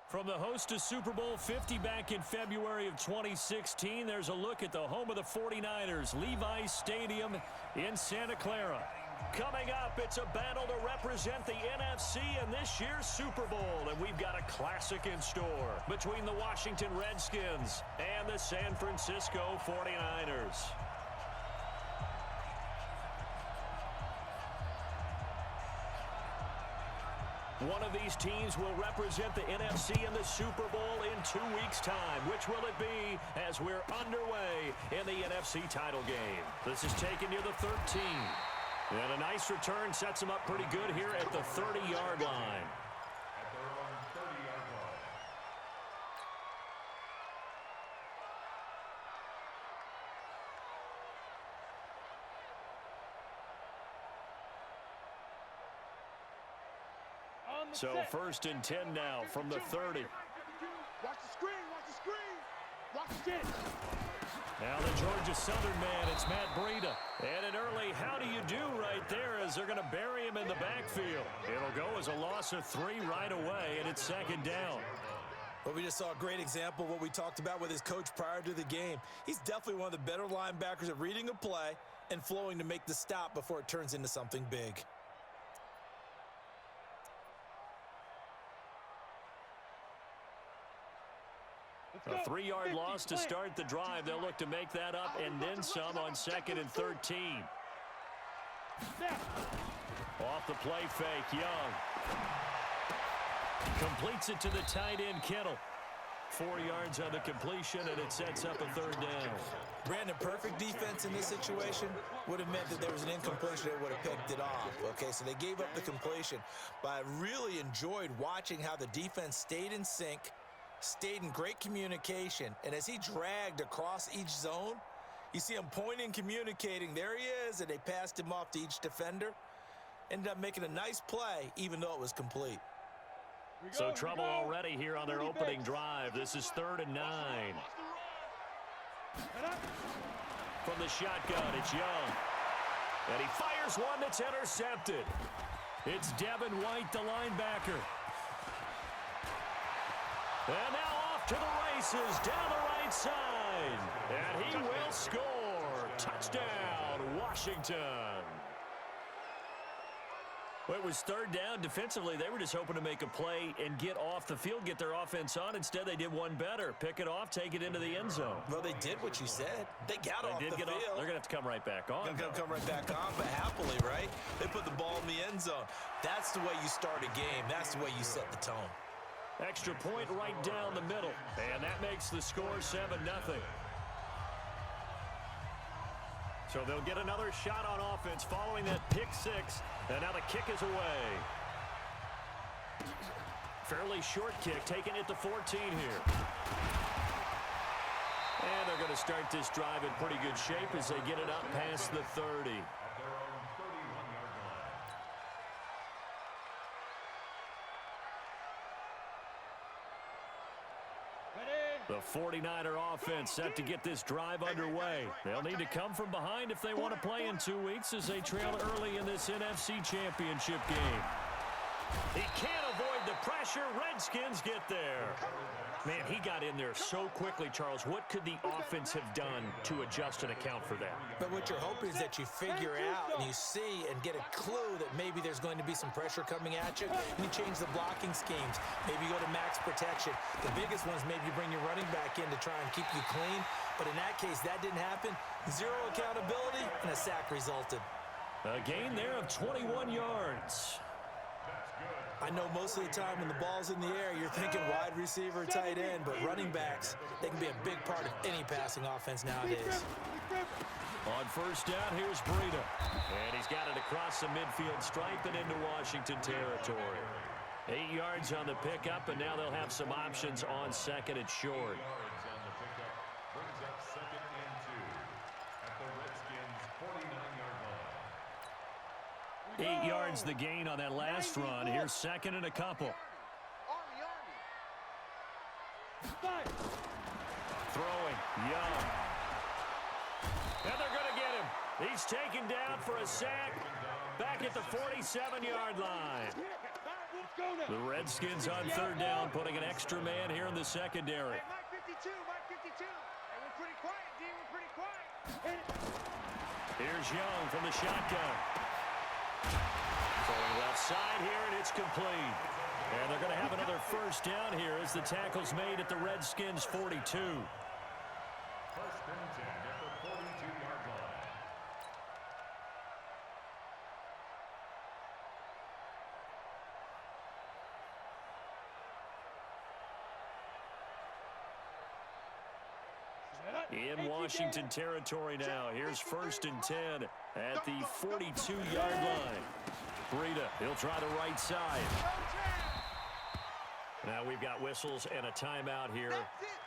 From the host to Super Bowl 50 back in February of 2016, there's a look at the home of the 49ers, Levi's Stadium in Santa Clara. Coming up, it's a battle to represent the NFC in this year's Super Bowl, and we've got a classic in store between the Washington Redskins and the San Francisco 49ers. One of these teams will represent the NFC in the Super Bowl in 2 weeks' time. Which will it be as we're underway in the NFC title game? This is taken near the 13. And a nice return sets them up pretty good here at the 30-yard line. At their own 30-yard line. So first and 10 now from the 30. Watch the screen, watch the screen. Watch it. Now the Georgia Southern man, it's Matt Breida. And an early how do you do right there as they're going to bury him in the backfield. It'll go as a loss of 3 right away, and it's second down. Well, we just saw a great example of what we talked about with his coach prior to the game. He's definitely one of the better linebackers at reading a play and flowing to make the stop before it turns into something big. A 3-yard loss to start the drive. They'll look to make that up and then some on second and 13. Off the play fake, Young. Completes it to the tight end, Kittle. 4 yards on the completion, and it sets up a third down. Brandon, perfect defense in this situation would have meant that there was an incompletion that would have picked it off. Okay, so they gave up the completion, but I really enjoyed watching how the defense stayed in sync, stayed in great communication, and as he dragged across each zone, you see him pointing, communicating, there he is, and they passed him off to each defender. Ended up making a nice play, even though it was complete. So trouble already here on their opening drive. This is 3rd and 9. From the shotgun, it's Young. And he fires one that's intercepted. It's Devin White, the linebacker. And now off to the races, down the right side. And he will score. Touchdown, Washington. Well, it was 3rd down. Defensively, they were just hoping to make a play and get off the field, get their offense on. Instead, they did one better. Pick it off, take it into the end zone. Well, they did what you said. They got off the field. They're going to have to come right back on. They're going to come right back on, but happily, right? They put the ball in the end zone. That's the way you start a game. That's the way you set the tone. Extra point right down the middle. And that makes the score 7-0. So they'll get another shot on offense following that pick 6. And now the kick is away. Fairly short kick, taking it to 14 here. And they're going to start this drive in pretty good shape as they get it up past the 30. The 49er offense set to get this drive underway. They'll need to come from behind if they want to play in 2 weeks as they trail early in this NFC Championship game. He can't avoid the pressure. Redskins get there. Man, he got in there so quickly, Charles. What could the offense have done to adjust and account for that? But what you're hoping is that you figure out and you see and get a clue that maybe there's going to be some pressure coming at you, and you change the blocking schemes. Maybe you go to max protection. The biggest ones, maybe you bring your running back in to try and keep you clean. But in that case, that didn't happen. 0 accountability, and a sack resulted. A gain there of 21 yards. I know most of the time when the ball's in the air, you're thinking wide receiver, tight end, but running backs, they can be a big part of any passing offense nowadays. On first down, here's Breida. And he's got it across the midfield stripe and into Washington territory. 8 yards on the pickup, and now they'll have some options on second and short. 8 yards the gain on that last run. Here's second and a couple. Throwing, Young. And they're going to get him. He's taken down for a sack back at the 47-yard line. The Redskins on third down, putting an extra man here in the secondary. Hey, Mike 52, Mike 52. Hey, we're pretty quiet, D. We're pretty quiet. Here's Young from the shotgun. Going left side here, and it's complete. And they're going to have another first down here as the tackle's made at the Redskins' 42. First and 10 at the 42-yard line. In Washington territory now. Here's first and 10 at the 42-yard line. Breida, he'll try the right side. Now we've got whistles and a timeout here.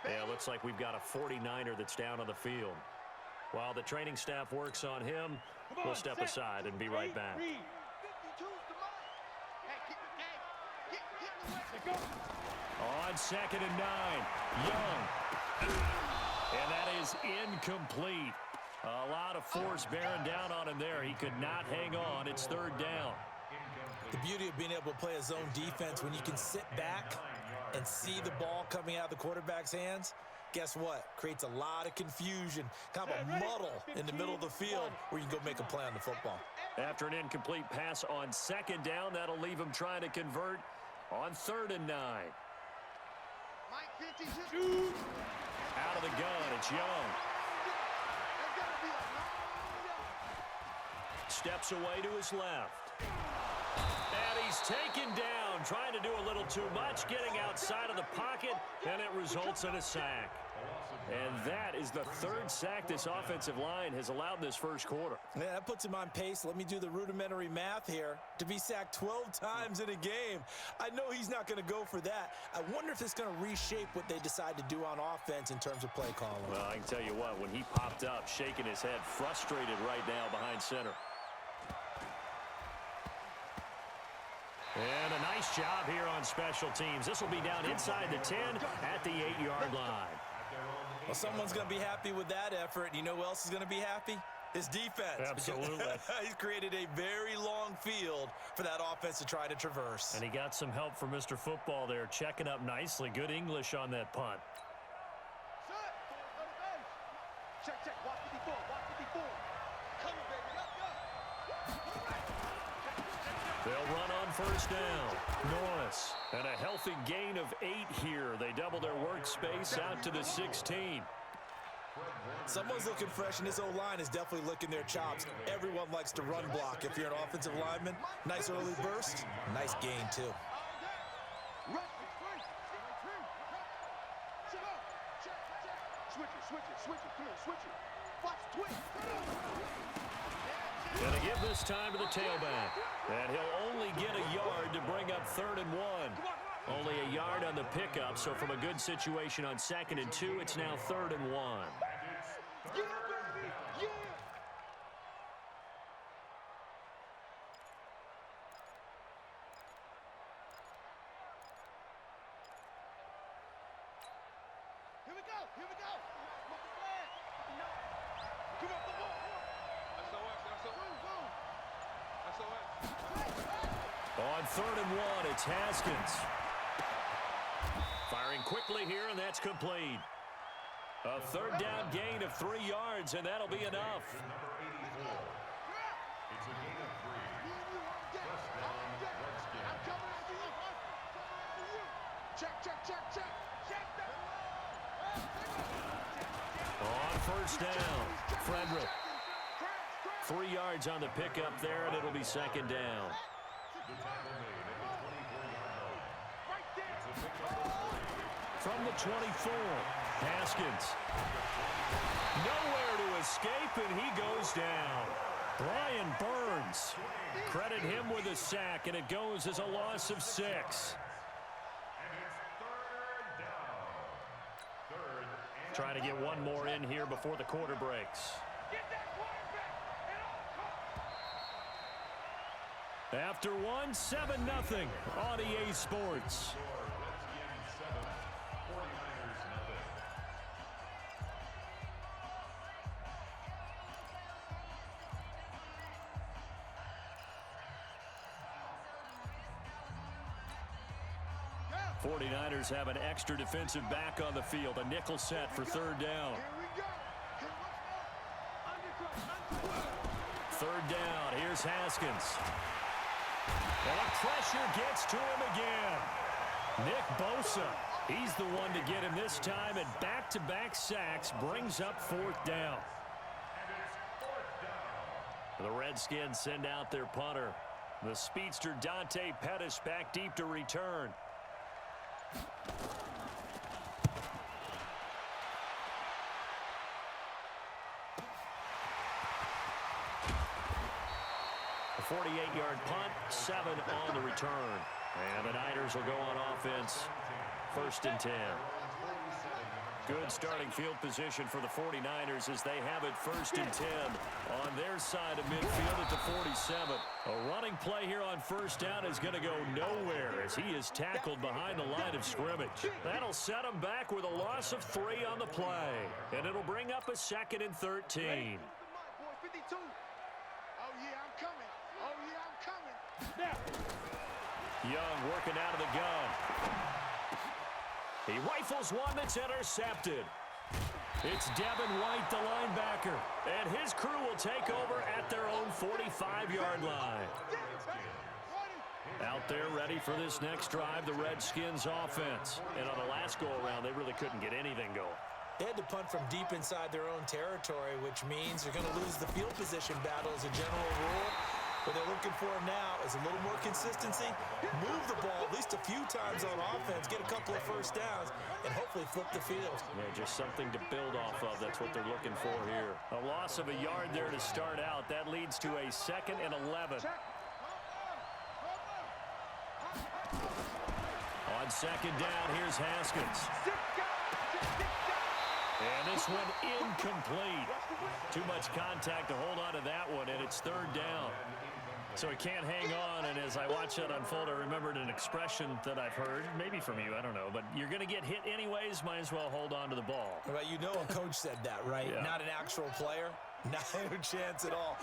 Yeah, looks like we've got a 49er that's down on the field. While the training staff works on him, we'll step aside and be right back. On second and 9, Young. And that is incomplete. A lot of force bearing down on him there. He could not hang on. It's third down. The beauty of being able to play a zone defense when you can sit back and see the ball coming out of the quarterback's hands, guess what? Creates a lot of confusion, kind of a muddle in the middle of the field where you can go make a play on the football. After an incomplete pass on second down, that'll leave him trying to convert on third and 9. Mike 52. Out of the gun, it's Young. Steps away to his left. And he's taken down, trying to do a little too much, getting outside of the pocket, and it results in a sack. And that is the third sack this offensive line has allowed in this first quarter. Yeah, that puts him on pace. Let me do the rudimentary math here. To be sacked 12 times in a game, I know he's not going to go for that. I wonder if it's going to reshape what they decide to do on offense in terms of play calling. Well, I can tell you what, when he popped up, shaking his head, frustrated right now behind center. And a nice job here on special teams. This will be down inside the 10 at the 8-yard line. Well, someone's going to be happy with that effort. You know who else is going to be happy? His defense. Absolutely. He's created a very long field for that offense to try to traverse. And he got some help from Mr. Football there, checking up nicely. Good English on that punt. Check, check. Watch 54. Watch 54. Come on, baby. Let's go. They'll run on first down. Norris. And a healthy gain of 8 here. They double their workspace out to the 16. Someone's looking fresh, and this O-line is definitely licking their chops. Everyone likes to run block. If you're an offensive lineman, nice early burst, nice gain, too. Gonna give this time to the tailback. And he'll only get a yard to bring up third and 1. Only a yard on the pickup, so from a good situation on second and 2, it's now third and 1. Yeah, baby! Yeah! Here we go! Here we go! What's the plan? Come on, come on! On third and 1, it's Haskins. Firing quickly here, and that's complete. A third down gain of 3 yards, and that'll be enough. Number 84. It's a gain of 3. First down, Redskins. I'm coming after you! Check, check, check, check! Check that! On first down, Frederick. 3 yards on the pickup there, and it'll be second down. The tackle made at the 24-yard line. Right there! It's a pickup of 3. From the 24, Haskins. Nowhere to escape, and he goes down. Brian Burns. Credit him with a sack, and it goes as a loss of 6. And it's third down. Third and Trying to get one more in here before the quarter breaks. Get that quarterback at all costs! After one, 7-0 on EA Sports. Redskins 7, 49ers nothing. 49ers have an extra defensive back on the field. A nickel set for third down. Third down. Here's Haskins. And the pressure gets to him again. Nick Bosa, he's the one to get him this time, and back-to-back sacks brings up fourth down. The Redskins send out their punter. The speedster Dante Pettis back deep to return. A 48-yard punt, 7 on the return. And the Niners will go on offense, 1st and 10. Good starting field position for the 49ers as they have it 1st and 10 on their side of midfield at the 47. A running play here on 1st down is going to go nowhere as he is tackled behind the line of scrimmage. That'll set him back with a loss of 3 on the play. And it'll bring up a 2nd and 13. Young working out of the gun. He rifles one that's intercepted. It's Devin White, the linebacker. And his crew will take over at their own 45-yard line. Out there ready for this next drive, the Redskins offense. And on the last go-around, they really couldn't get anything going. They had to punt from deep inside their own territory, which means they're going to lose the field position battle as a general rule. What they're looking for now is a little more consistency, move the ball at least a few times on offense, get a couple of 1st downs, and hopefully flip the field. Yeah, just something to build off of. That's what they're looking for here. A loss of a yard there to start out. That leads to a 2nd and 11. On 2nd down, here's Haskins. And this one incomplete. Too much contact to hold on to that one, and it's 3rd down. So he can't hang on, and as I watch that unfold, I remembered an expression that I've heard, maybe from you, I don't know, but you're going to get hit anyways, might as well hold on to the ball. Well, you know a coach said that, right? Yeah. Not an actual player. Not a chance at all.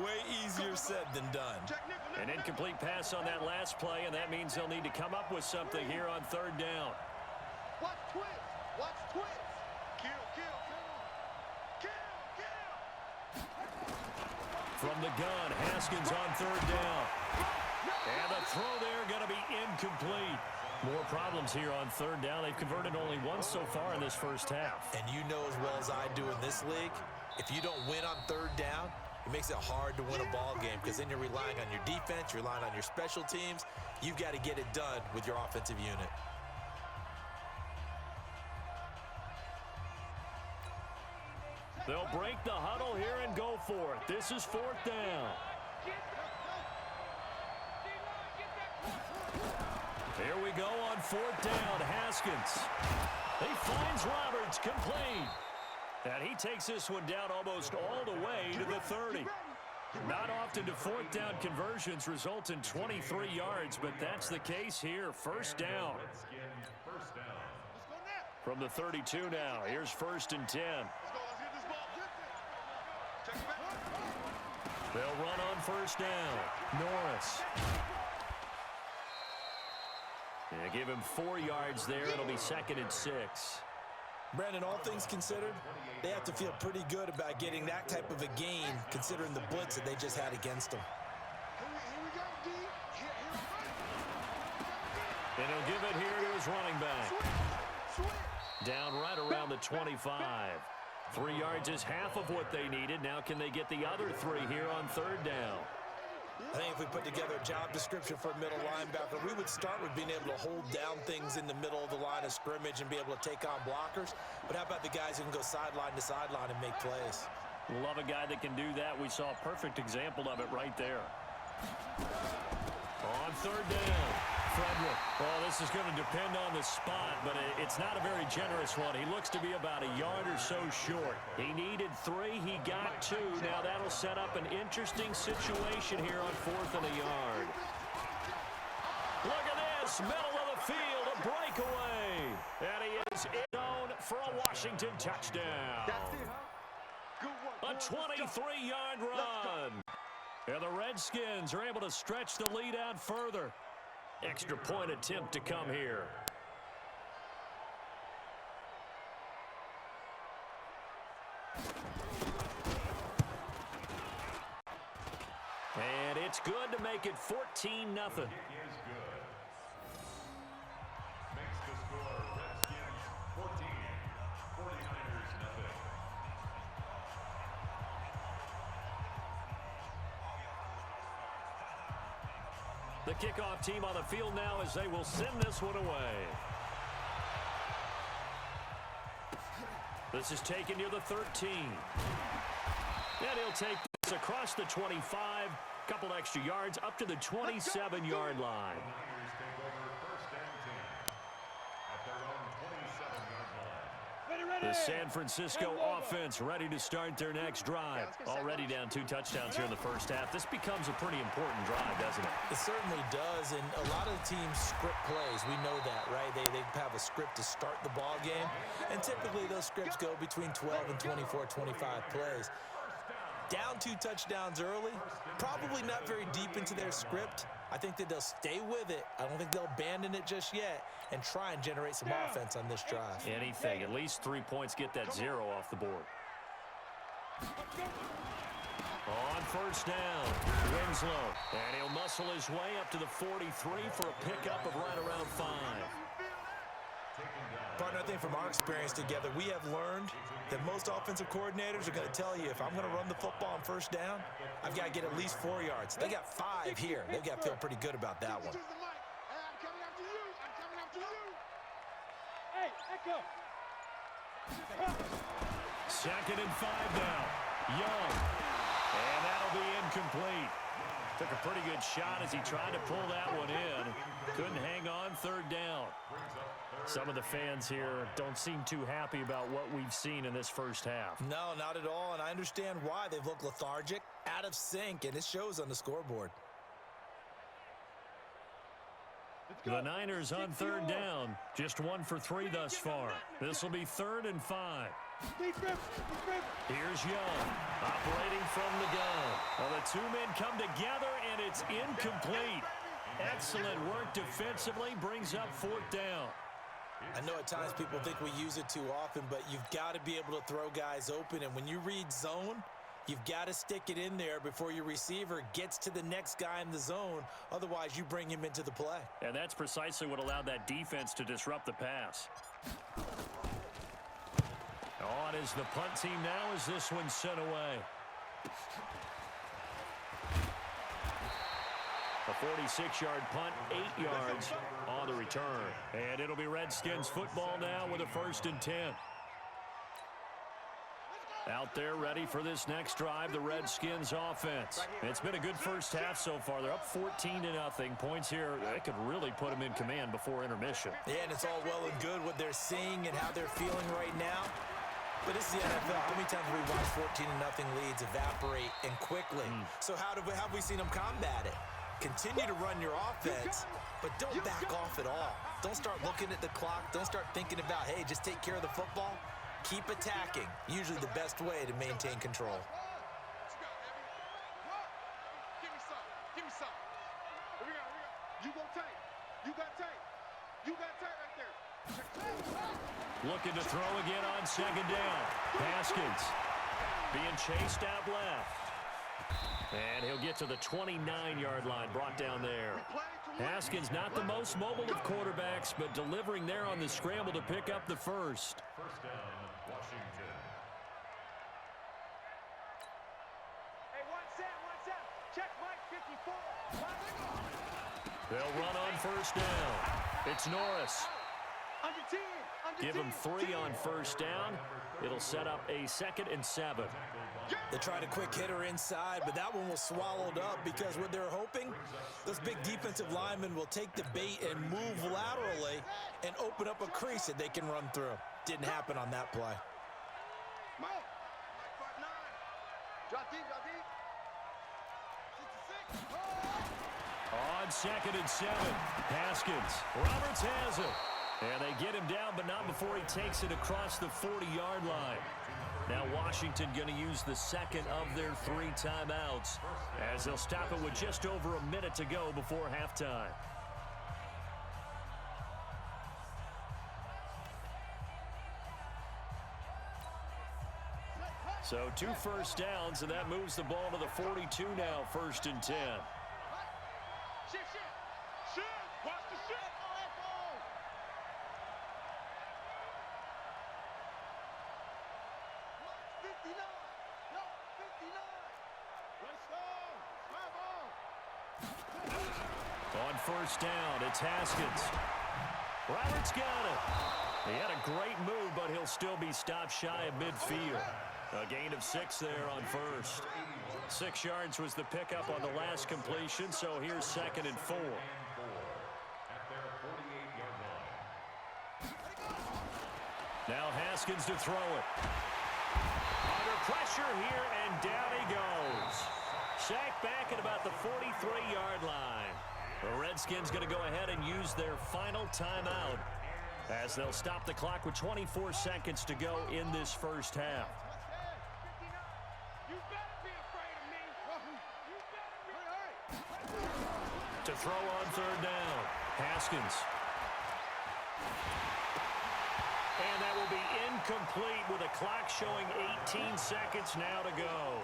Way easier said than done. An incomplete pass on that last play, and that means they'll need to come up with something here on 3rd down. Watch twist. Watch twist. Kill. From the gun, Haskins on 3rd down. And the throw there going to be incomplete. More problems here on 3rd down. They've converted only once so far in this first half. And you know as well as I do in this league, if you don't win on 3rd down, it makes it hard to win a ball game because then you're relying on your defense, you're relying on your special teams. You've got to get it done with your offensive unit. They'll break the huddle here and go for it. This is 4th down. Here we go on 4th down. Haskins. He finds Roberts, complete. And he takes this one down almost all the way to the 30. Not often do 4th down conversions result in 23 yards, but that's the case here. 1st down. From the 32 now. Here's 1st and 10. They'll run on 1st down. Norris. Yeah, give him 4 yards there. It'll be 2nd and 6. Brandon, all things considered, they have to feel pretty good about getting that type of a gain considering the blitz that they just had against them. And he'll give it here to his running back. Down right around the 25. 3 yards is half of what they needed. Now can they get the other 3 here on 3rd down? I think if we put together a job description for a middle linebacker, we would start with being able to hold down things in the middle of the line of scrimmage and be able to take on blockers. But how about the guys who can go sideline to sideline and make plays? Love a guy that can do that. We saw a perfect example of it right there. On 3rd down, Frederick. Well, this is going to depend on the spot, but it's not a very generous one. He looks to be about a yard or so short. He needed 3. He got 2. Now that'll set up an interesting situation here on 4th and a yard. Look at this. Middle of the field. A breakaway. And he is in zone for a Washington touchdown. A 23-yard run. And the Redskins are able to stretch the lead out further. Extra point attempt to come here. And it's good to make it 14-0. Is good. Makes the score Redskins 14, 49ers nothing. The kickoff team on the field now as they will send this one away. This is taken near the 13. And he'll take this across the 25. Couple extra yards up to the 27-yard line. Niners take over first and 10 at their own 27-yard line. The San Francisco offense ready to start their next drive. Already down 2 touchdowns here in the first half. This becomes a pretty important drive, doesn't it? It certainly does, and a lot of the teams script plays. We know that, right? They have a script to start the ball game, and typically those scripts go between 12 and 24, 25 plays. Down 2 touchdowns early, probably not very deep into their script. I think that they'll stay with it. I don't think they'll abandon it just yet and try and generate some offense on this drive. Anything, at least 3 points, get that 0 off the board. On first down, Winslow, and he'll muscle his way up to the 43 for a pickup of right around 5. Partner, I think from our experience together, we have learned that most offensive coordinators are going to tell you, if I'm going to run the football on first down, I've got to get at least 4 yards. They got 5 here. They've got to feel pretty good about that one. Second and 5 now. Young. And that'll be incomplete. Took a pretty good shot as he tried to pull that one in. Couldn't hang on third down. Some of the fans here don't seem too happy about what we've seen in this first half. No, not at all, and I understand why. They've looked lethargic, out of sync, and it shows on the scoreboard. The Niners on third down. Just 1 for 3 thus far. This will be 3rd and 5. Here's Young, operating from the gun. Well, the 2 men come together, and it's incomplete. Excellent work defensively, brings up 4th down. I know at times people think we use it too often, but you've got to be able to throw guys open, and when you read zone, you've got to stick it in there before your receiver gets to the next guy in the zone. Otherwise, you bring him into the play. And that's precisely what allowed that defense to disrupt the pass. On is the punt team now as this one's sent away. A 46-yard punt, 8 yards on the return. And it'll be Redskins football now with a 1st and 10. Out there ready for this next drive, the Redskins offense. It's been a good first half so far. They're up 14-0. Points here, they could really put them in command before intermission. Yeah, and it's all well and good what they're seeing and how they're feeling right now. But this is the NFL. How many times have we watched 14-0 leads evaporate and quickly? So how have we seen them combat it? Continue to run your offense, but don't back off at all. Don't start looking at the clock. Don't start thinking about, hey, just take care of the football. Keep attacking. Usually the best way to maintain control. Give me some. Give me some. Here we go. You go tight. You got tight. You got tight right there. Looking to throw again on 2nd down. Haskins being chased out left. And he'll get to the 29-yard line, brought down there. Haskins not the most mobile of quarterbacks, but delivering there on the scramble to pick up the first. First down, Washington. Hey, one set. Check Mike 54. They'll run on first down. It's Norris. Under 10. Give him 3 on first down. It'll set up a 2nd and 7. They tried a quick hitter inside, but that one was swallowed up because what they're hoping, those big defensive linemen will take the bait and move laterally and open up a crease that they can run through. Didn't happen on that play. Mike 5'9". Drop deep. 66. On 2nd and 7, Haskins. Roberts has it. And they get him down, but not before he takes it across the 40-yard line. Now Washington going to use the 2nd of their 3 timeouts as they'll stop it with just over a minute to go before halftime. So 2 first downs, and that moves the ball to the 42 now, 1st and 10. Shit, shit. Shit. Watch the shit. On 1st down, it's Haskins. Roberts got it. He had a great move, but he'll still be stopped shy of midfield. A gain of 6 there on 1st. 6 yards was the pickup on the last completion, so here's 2nd and 4. Now Haskins to throw it. Under pressure here, and down he goes. Sacked back at about the 43-yard line. The Redskins going to go ahead and use their final timeout as they'll stop the clock with 24 seconds to go in this first half. You better be afraid of me. You better be. To throw on 3rd down, Haskins. And that will be incomplete with a clock showing 18 seconds now to go.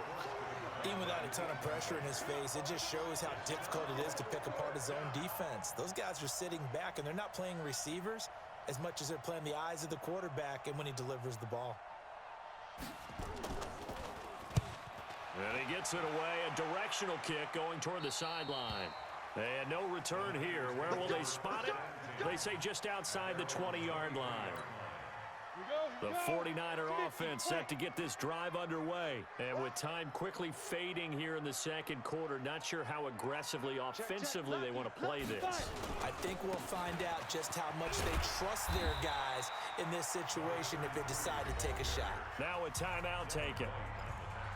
Even without a ton of pressure in his face, it just shows how difficult it is to pick apart his own defense. Those guys are sitting back, and they're not playing receivers as much as they're playing the eyes of the quarterback and when he delivers the ball. And he gets it away, a directional kick going toward the sideline. And no return here. Where will they spot it? They say just outside the 20-yard line. The 49er offense set to get this drive underway. And with time quickly fading here in the 2nd quarter, not sure how aggressively, offensively they want to play this. I think we'll find out just how much they trust their guys in this situation if they decide to take a shot. Now a timeout taken.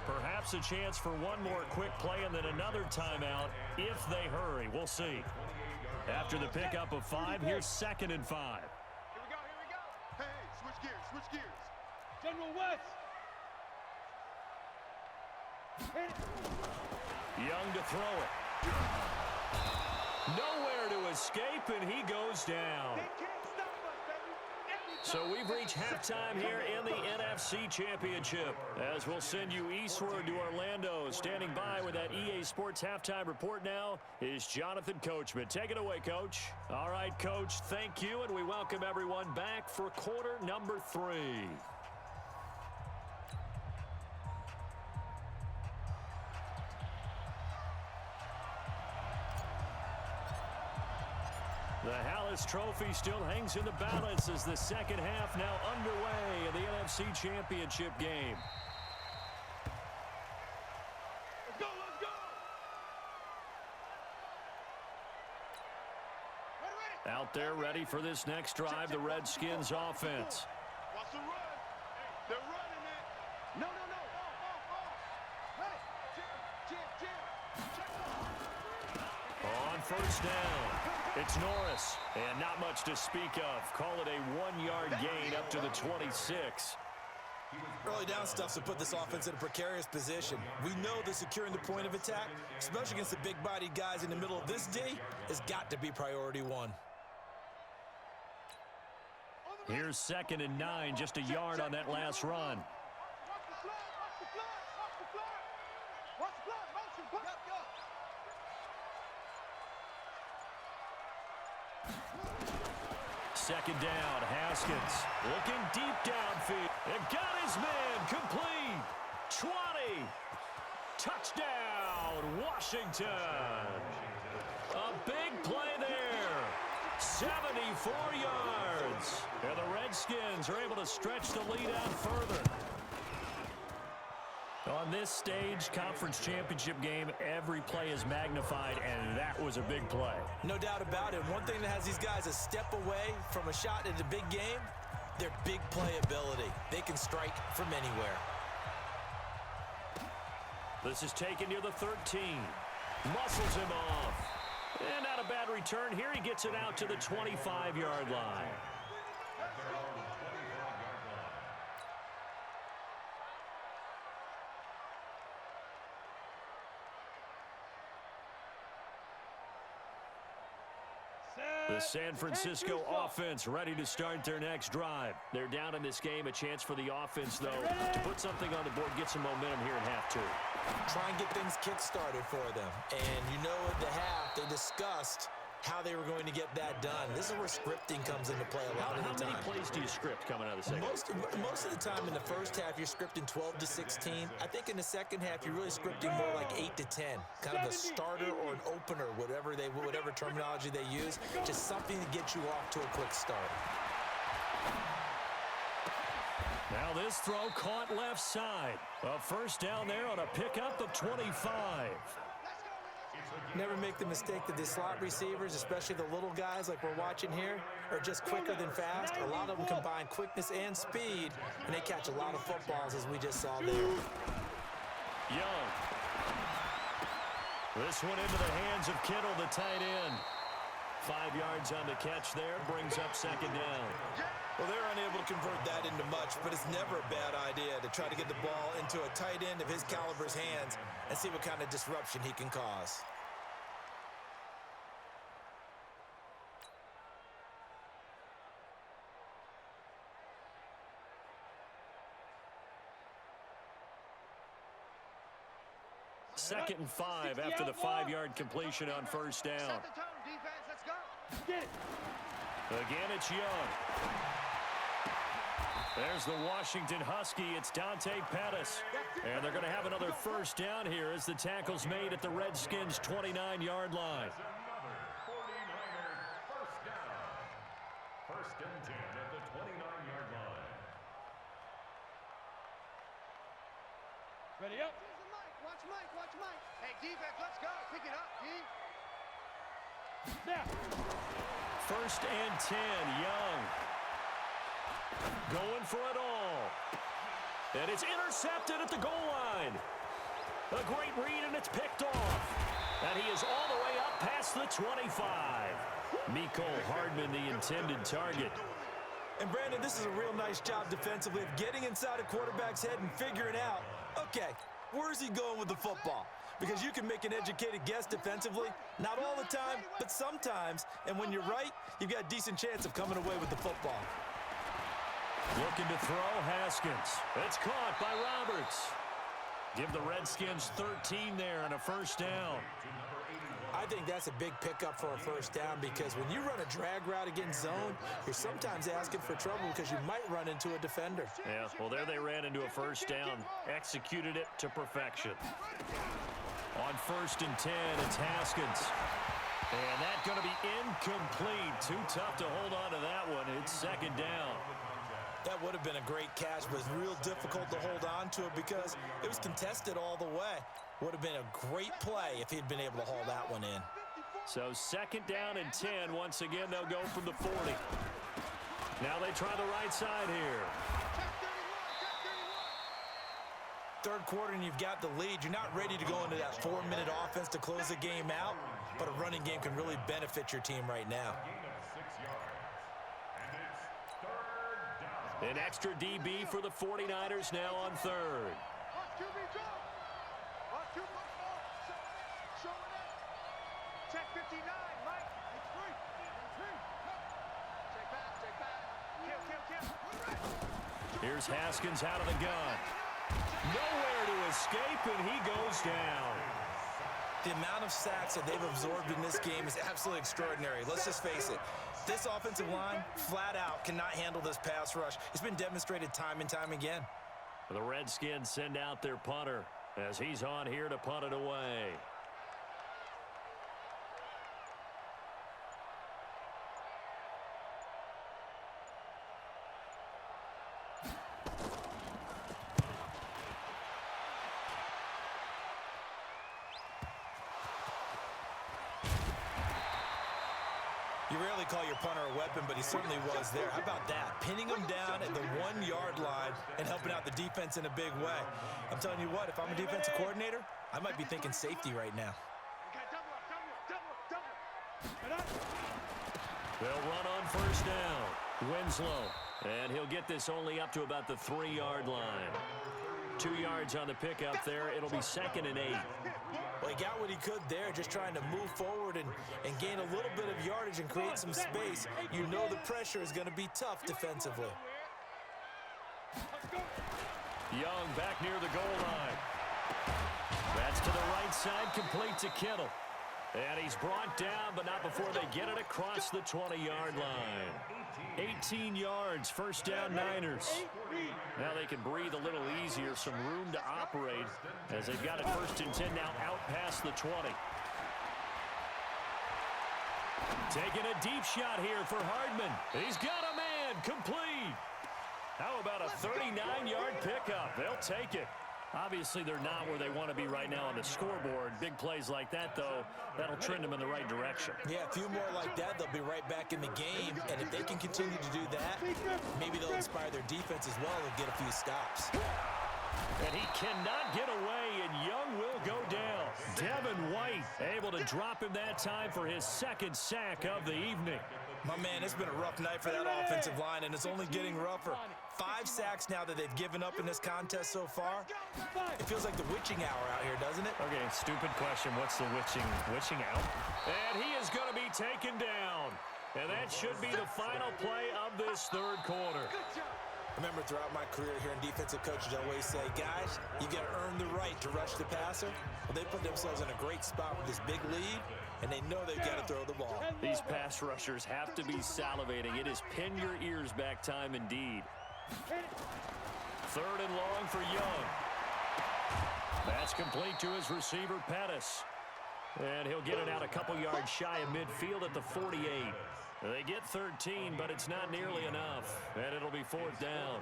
Perhaps a chance for one more quick play and then another timeout if they hurry. We'll see. After the pickup of 5, here's 2nd and 5. Here we go. Hey, switch gears. General West. Young to throw it. Nowhere to escape, and he goes down. They can't stop us, baby. So we've reached halftime here in the NFC Championship, as we'll send you eastward to Orlando. Standing by with that EA Sports halftime report now is Jonathan Coachman. Take it away, Coach. All right, Coach, thank you, and we welcome everyone back for quarter number 3. The Hallis Trophy still hangs in the balance as the second half now underway in the NFC Championship game. Let's go. Ready. Out there ready for this next drive, the Redskins offense. Watch the run. They're running it. No. On 1st down, it's Norris, and not much to speak of. Call it a 1-yard gain up to the 26. Early down stuff to put this offense in a precarious position. We know that securing the point of attack, especially against the big-bodied guys in the middle of this D, has got to be priority 1. Here's 2nd and 9, just a yard on that last run. Second down, Haskins looking deep downfield. And got his man complete. 20. Touchdown, Washington. A big play there. 74 yards. And the Redskins are able to stretch the lead out further. On this stage, conference championship game, every play is magnified, and that was a big play. No doubt about it. One thing that has these guys a step away from a shot in the big game, their big play ability. They can strike from anywhere. This is taken near the 13. Muscles him off. And not a bad return here. He gets it out to the 25-yard line. The San Francisco offense ready to start their next drive. They're down in this game. A chance for the offense, though, to put something on the board, get some momentum here in half 2. Try and get things kick-started for them. And you know at the half, they discussed how they were going to get that done. This is where scripting comes into play a lot of the time. How many plays do you script coming out of the second? Most of the time in the first half, you're scripting 12 to 16. I think in the second half, you're really scripting more like 8 to 10. Kind of a starter or an opener, whatever terminology they use. Just something to get you off to a quick start. Now this throw caught left side. A first down there on a pickup of 25. Never make the mistake that the slot receivers, especially the little guys like we're watching here, are just quicker than fast. A lot of them combine quickness and speed, and they catch a lot of footballs, as we just saw there. Young. This one into the hands of Kittle, the tight end. 5 yards on the catch there, brings up second down. Well, they're unable to convert that into much, but it's never a bad idea to try to get the ball into a tight end of his caliber's hands and see what kind of disruption he can cause. Second and 5 after the 5-yard completion on first down. Set the tone, defense. Let's go. Get it. Again, it's Young. There's the Washington Husky. It's Dante Pettis. And they're going to have another first down here as the tackle's made at the Redskins' 29-yard line. Another 49ers first down. First and 10 at the 29-yard line. Ready up. Watch Mike. Watch Mike. Hey, defense, let's go. Pick it up, D. Snap. First and 10, Young. Going for it all. And it's intercepted at the goal line. A great read, and it's picked off. And he is all the way up past the 25. Mecole Hardman, the intended target. And Brandon, this is a real nice job defensively of getting inside a quarterback's head and figuring out, okay, where's he going with the football? Because you can make an educated guess defensively, not all the time, but sometimes. And when you're right, you've got a decent chance of coming away with the football. Looking to throw, Haskins. It's caught by Roberts. Give the Redskins 13 there and a first down. I think that's a big pickup for a first down because when you run a drag route against zone, you're sometimes asking for trouble because you might run into a defender. Yeah, well, there they ran into a first down. Executed it to perfection. On first and 10, it's Haskins. And that's going to be incomplete. Too tough to hold on to that one. It's second down. That would have been a great catch, but it's real difficult to hold on to it because it was contested all the way. Would have been a great play if he'd been able to haul that one in. So second down and 10. Once again, they'll go from the 40. Now they try the right side here. Third quarter and you've got the lead. You're not ready to go into that 4-minute offense to close the game out, but a running game can really benefit your team right now. An extra DB for the 49ers now on third. Check 59, Mike. It's free. Check back. Kill. Here's Haskins out of the gun. Nowhere to escape, and he goes down. The amount of sacks that they've absorbed in this game is absolutely extraordinary. Let's just face it. This offensive line, flat out, cannot handle this pass rush. It's been demonstrated time and time again. The Redskins send out their punter as he's on here to punt it away. You rarely call your punter a weapon, but he certainly was there. How about that? Pinning him down at the 1-yard line and helping out the defense in a big way. I'm telling you what, if I'm a defensive coordinator, I might be thinking safety right now. They'll run on first down. Winslow. And he'll get this only up to about the 3-yard line. 2 yards on the pickup there. It'll be second and 8. Well, he got what he could there, just trying to move forward and gain a little bit of yardage and create some space. You know the pressure is going to be tough defensively. Young back near the goal line. That's to the right side, complete to Kittle. And he's brought down, but not before they get it across the 20-yard line. 18 yards, first down Niners. Now they can breathe a little easier, some room to operate as they've got it first and 10 now out past the 20. Taking a deep shot here for Hardman. He's got a man, complete. How about a 39-yard pickup? They'll take it. Obviously, they're not where they want to be right now on the scoreboard. Big plays like that, though, that'll trend them in the right direction. Yeah, a few more like that, they'll be right back in the game. And if they can continue to do that, maybe they'll inspire their defense as well and get a few stops. And he cannot get away, and Young will go down. Devin White able to drop him that time for his second sack of the evening. My man, it's been a rough night for that offensive line, and it's only getting rougher. 5 sacks now that they've given up in this contest so far. It feels like the witching hour out here, doesn't it? Okay, stupid question. What's the witching out? And he is going to be taken down. And that should be the final play of this third quarter. Remember, throughout my career here in defensive coaches, I always say, guys, you got to earn the right to rush the passer. Well, they put themselves in a great spot with this big lead, and they know they've got to throw the ball. These pass rushers have to be salivating. It is pin your ears back time indeed. Third and long for Young. That's complete to his receiver, Pettis. And he'll get it out a couple yards shy of midfield at the 48. They get 13, but it's not nearly enough. And it'll be fourth down.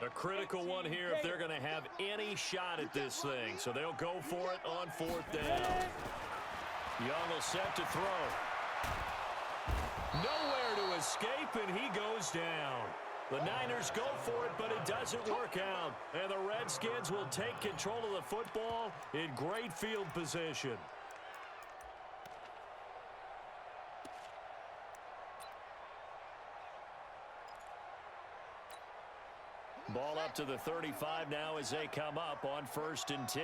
A critical one here if they're going to have any shot at this thing. So they'll go for it on fourth down. Young will set to throw. Nowhere to escape, and he goes down. The Niners go for it, but it doesn't work out. And the Redskins will take control of the football in great field position. Ball up to the 35 now as they come up on first and 10.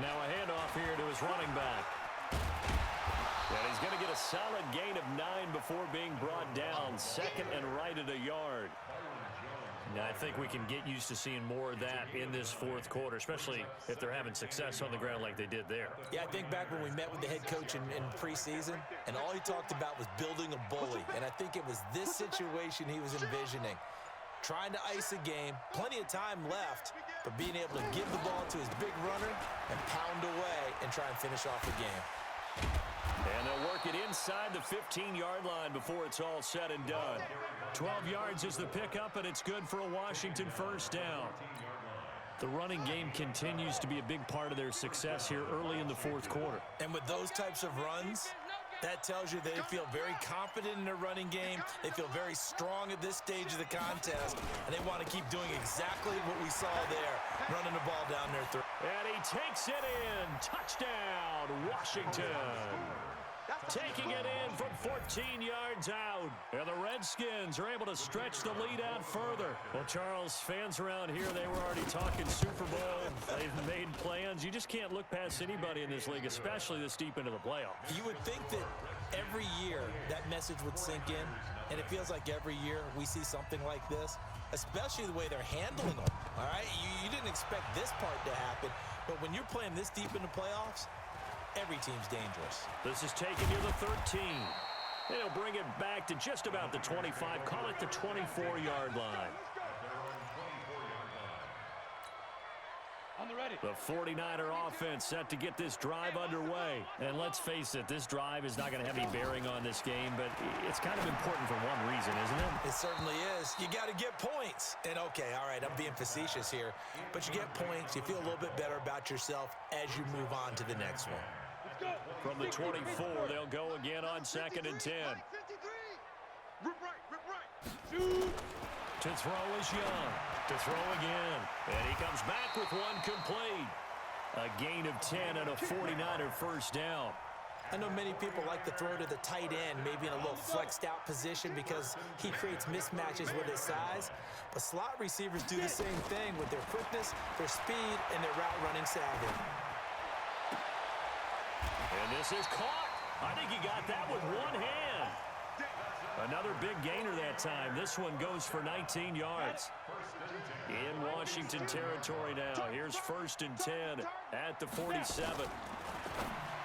Now a handoff here to his running back. And he's going to get a solid gain of 9 before being brought down. Second and right at a yard. Now, I think we can get used to seeing more of that in this fourth quarter, especially if they're having success on the ground like they did there. Yeah, I think back when we met with the head coach in preseason, and all he talked about was building a bully. And I think it was this situation he was envisioning. Trying to ice a game, plenty of time left, but being able to give the ball to his big runner and pound away and try and finish off the game. And they'll work it inside the 15-yard line before it's all said and done. 12 yards is the pickup, and it's good for a Washington first down. The running game continues to be a big part of their success here early in the fourth quarter. And with those types of runs, that tells you they feel very confident in their running game. They feel very strong at this stage of the contest, and they want to keep doing exactly what we saw there, running the ball down their throat. And he takes it in. Touchdown, Washington. Taking it in from 14 yards out. And the Redskins are able to stretch the lead out further. Well, Charles, fans around here, they were already talking Super Bowl. They've made plans. You just can't look past anybody in this league, especially this deep into the playoffs. You would think that every year that message would sink in, and it feels like every year we see something like this, especially the way they're handling them. All right, you didn't expect this part to happen, but when you're playing this deep in the playoffs, every team's dangerous. This is taken near the 13. And he'll bring it back to just about the 25. Call it the 24-yard line. On the ready. The 49er offense set to get this drive underway. And let's face it, this drive is not going to have any bearing on this game, but it's kind of important for one reason, isn't it? It certainly is. You got to get points. And okay, all right, I'm being facetious here, but you get points, you feel a little bit better about yourself as you move on to the next one. From the 24, they'll go again on second and 10. Rip right. To throw is Young. To throw again. And he comes back with one complete. A gain of 10 and a 49er first down. I know many people like to throw to the tight end, maybe in a little flexed out position because he creates mismatches with his size. But slot receivers do the same thing with their quickness, their speed, and their route running savvy. And this is caught. I think he got that with one hand. Another big gainer that time. This one goes for 19 yards. In Washington territory now. Here's 1st and 10 at the 47.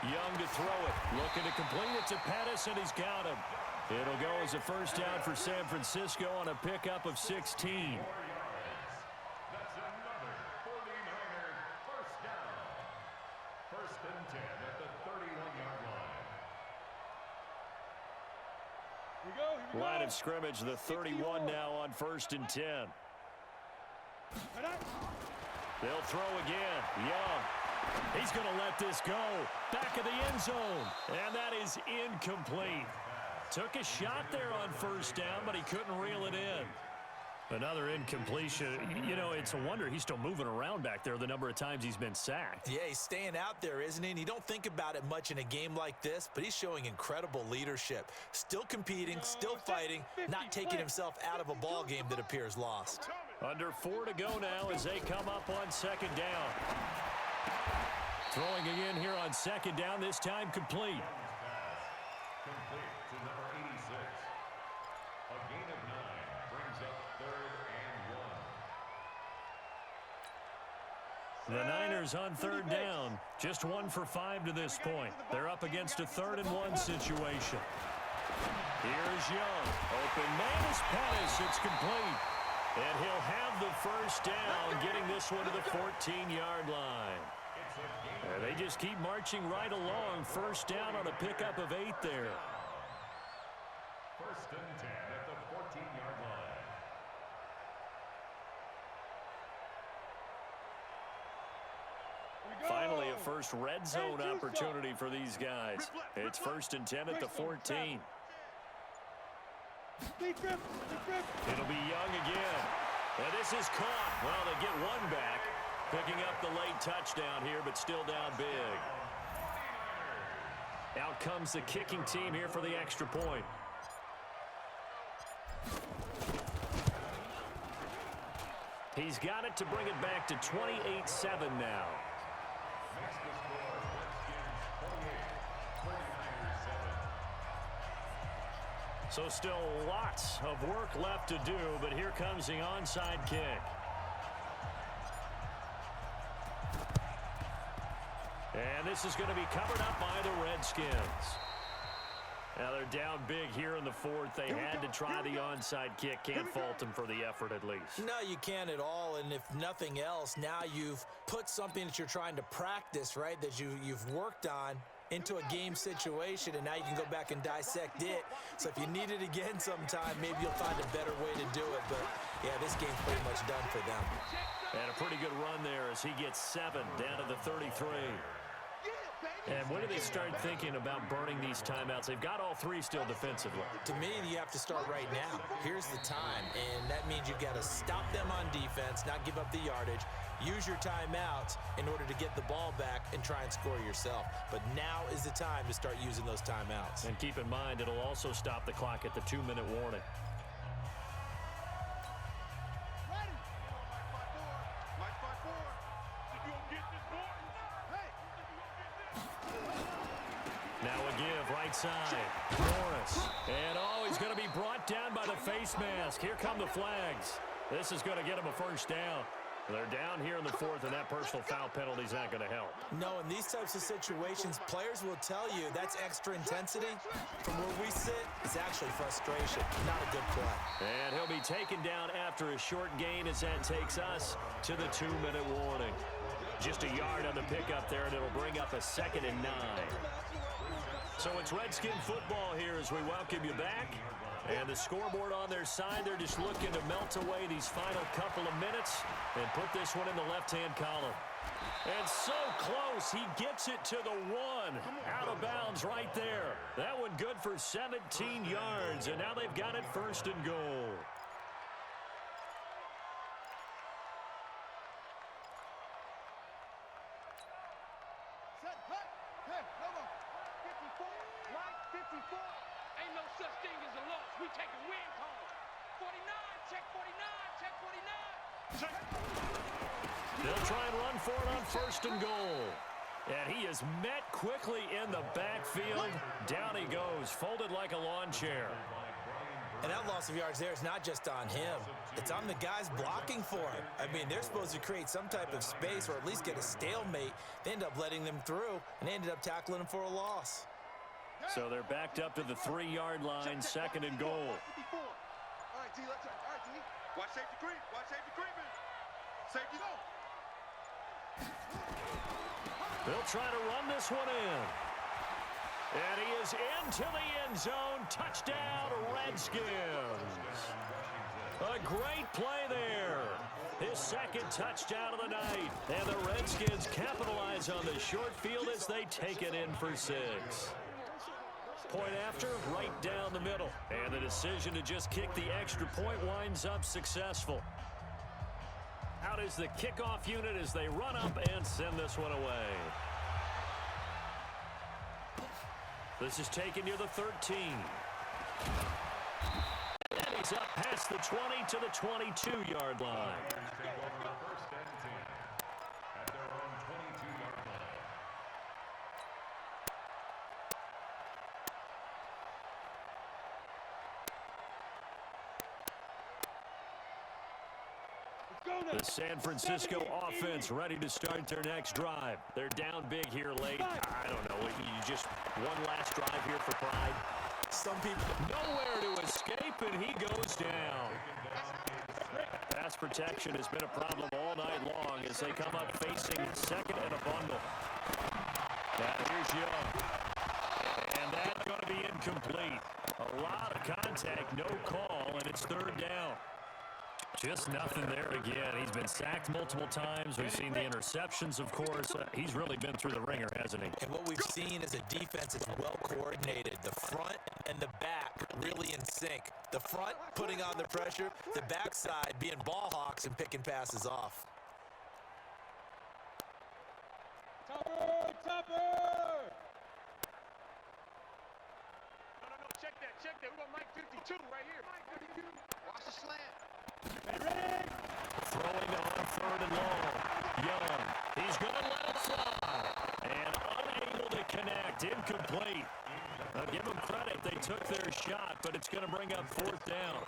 Young to throw it. Looking to complete it to Pettis, and he's got him. It'll go as a first down for San Francisco on a pickup of 16. That's another 49er first down. 1st and 10 at the 31-yard line. Here we go. Line of scrimmage, the 31 now on 1st and 10. They'll throw again. Young. He's going to let this go. Back of the end zone. And that is incomplete. Took a shot there on 1st down, but he couldn't reel it in. Another incompletion. You know, it's a wonder he's still moving around back there the number of times he's been sacked. Yeah, he's staying out there, isn't he? And you don't think about it much in a game like this, but he's showing incredible leadership. Still competing, still fighting, not taking himself out of a ball game that appears lost. Under 4 to go now as they come up on 2nd down. Throwing again here on 2nd down, this time complete. Complete to number 86. A gain of 9 brings up 3rd and 1. The Niners on 3rd down. Just 1 for 5 to this point. They're up against a 3rd and 1 situation. Here's Young. Open man is Pettis. It's complete. And he'll have the first down, getting this one to the 14-yard line. And they just keep marching right along. First down on a pickup of 8 there. 1st and 10 at the 14-yard line. Finally, a first red zone opportunity for these guys. It's 1st and 10 at the 14. It'll be Young again. And this is caught. Well, they get one back. Picking up the late touchdown here, but still down big. Out comes the kicking team here for the extra point. He's got it to bring it back to 28-7 now. Next to score, Redskins 28, 49ers 7. So still lots of work left to do, but here comes the onside kick. And this is going to be covered up by the Redskins. Now they're down big here in the 4th. They had to try the onside kick. Can't fault them for the effort at least. No, you can't at all. And if nothing else, now you've put something that you're trying to practice, right, that you've worked on into a game situation, and now you can go back and dissect it. So if you need it again sometime, maybe you'll find a better way to do it. But, yeah, this game's pretty much done for them. And a pretty good run there as he gets 7 down to the 33. And when do they start thinking about burning these timeouts? They've got all 3 still defensively. To me, you have to start right now. Here's the time, and that means you've got to stop them on defense, not give up the yardage, use your timeouts in order to get the ball back and try and score yourself. But now is the time to start using those timeouts. And keep in mind, it'll also stop the clock at the 2-minute warning. Now a give, right side. Morris. And he's going to be brought down by the face mask. Here come the flags. This is going to get him a first down. They're down here in the 4th, and that personal foul penalty is not going to help. No, in these types of situations, players will tell you that's extra intensity. From where we sit, it's actually frustration, not a good play. And he'll be taken down after a short gain as that takes us to the 2-minute warning. Just a yard on the pickup there, and it'll bring up a 2nd and 9. So it's Redskin football here as we welcome you back. And the scoreboard on their side, they're just looking to melt away these final couple of minutes and put this one in the left-hand column. And so close, he gets it to the 1. Out of bounds right there. That one good for 17 yards, and now they've got it 1st and goal. Hey, come on. 50 Mike 54. Ain't no such thing as a loss. We taking win calls. 49, check 49, check 49. They'll try and run for it on 1st and goal. And he is met quickly in the backfield. Down he goes, folded like a lawn chair. And that loss of yards there is not just on him. It's on the guys blocking for him. I mean, they're supposed to create some type of space or at least get a stalemate. They end up letting them through, and they ended up tackling him for a loss. So they're backed up to the 3-yard line, 2nd and goal. All right, D, let's go. All right, D. Watch safety creep. Watch safety creeping. Safety go. They'll try to run this one in. And he is into the end zone. Touchdown, Redskins. A great play there. His 2nd touchdown of the night. And the Redskins capitalize on the short field as they take it in for 6. Point after, right down the middle. And the decision to just kick the extra point winds up successful. Out is the kickoff unit as they run up and send this one away. This is taken near the 13. And he's up past the 20 to the 22-yard line. First and 10 at their own 22-yard line. The San Francisco offense ready to start their next drive. They're down big here late. I don't know. You just one last drive here for pride. Some people Nowhere to escape, and he goes down. Pass protection has been a problem all night long as they come up facing 2nd and a bundle. Now here's Young. And that's going to be incomplete. A lot of contact, no call, and it's 3rd down. Just nothing there again. He's been sacked multiple times. We've seen the interceptions, of course. He's really been through the ringer, hasn't he? And what we've seen is a defense that's well coordinated. The front and the back really in sync. The front putting on the pressure, the backside being ball hawks and picking passes off. Topper! Topper! No, check that. We got Mike 52 right here. Mike 52. Watch the slant. Throwing on 3rd and long. Young. He's going to let it fly. And unable to connect. Incomplete. Give them credit. They took their shot, but it's going to bring up 4th down.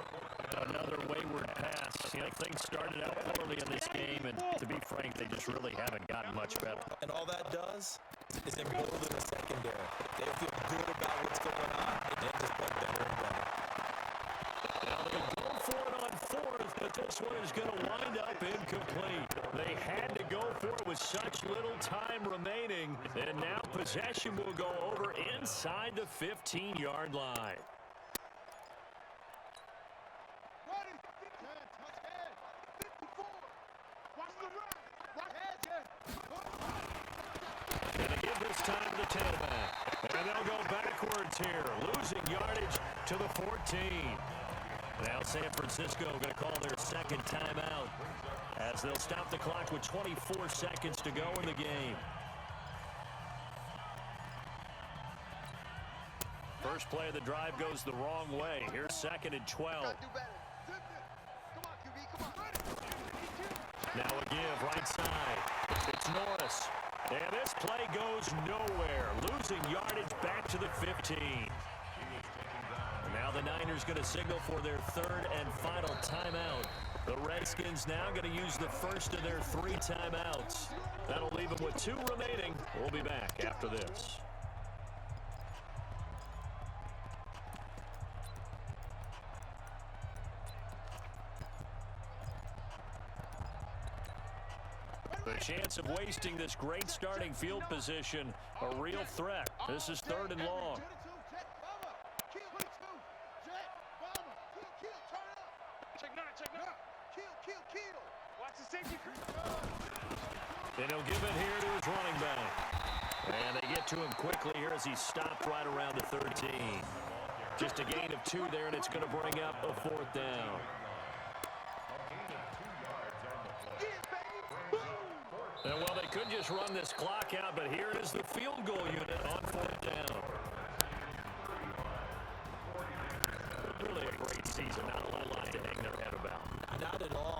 Another wayward pass. You know, things started out poorly in this game, and to be frank, they just really haven't gotten much better. And all that does is embolden the secondary. They feel good about what's going on, and they just play better and better. Now they go for it on 4th, but this one is going to wind up incomplete. They had to go for it with such little time remaining, and now possession will go over inside the 15-yard line. Ready. 54. Watch the run. Watch And they give this time to the tailback. And they'll go backwards here, losing yardage to the 14. Now San Francisco going to call their 2nd timeout as they'll stop the clock with 24 seconds to go in the game. First play of the drive goes the wrong way. Here's 2nd and 12. do better. Come on, QB. Come on. Now a give right side. It's Norris. And this play goes nowhere. Losing yardage back to the 15. And now the Niners going to signal for their 3rd and final timeout. The Redskins now going to use the first of their 3 timeouts. That'll leave them with 2 remaining. We'll be back after this. The chance of wasting this great starting field position, a real threat. This is 3rd and long. And he'll give it here to his running back. And they get to him quickly here as he stopped right around the 13. Just a gain of 2 there, and it's going to bring up a 4th down. And well, they could just run this clock out, but here is the field goal unit on 4th down. season. Not a lot to hang their head about. Not at all.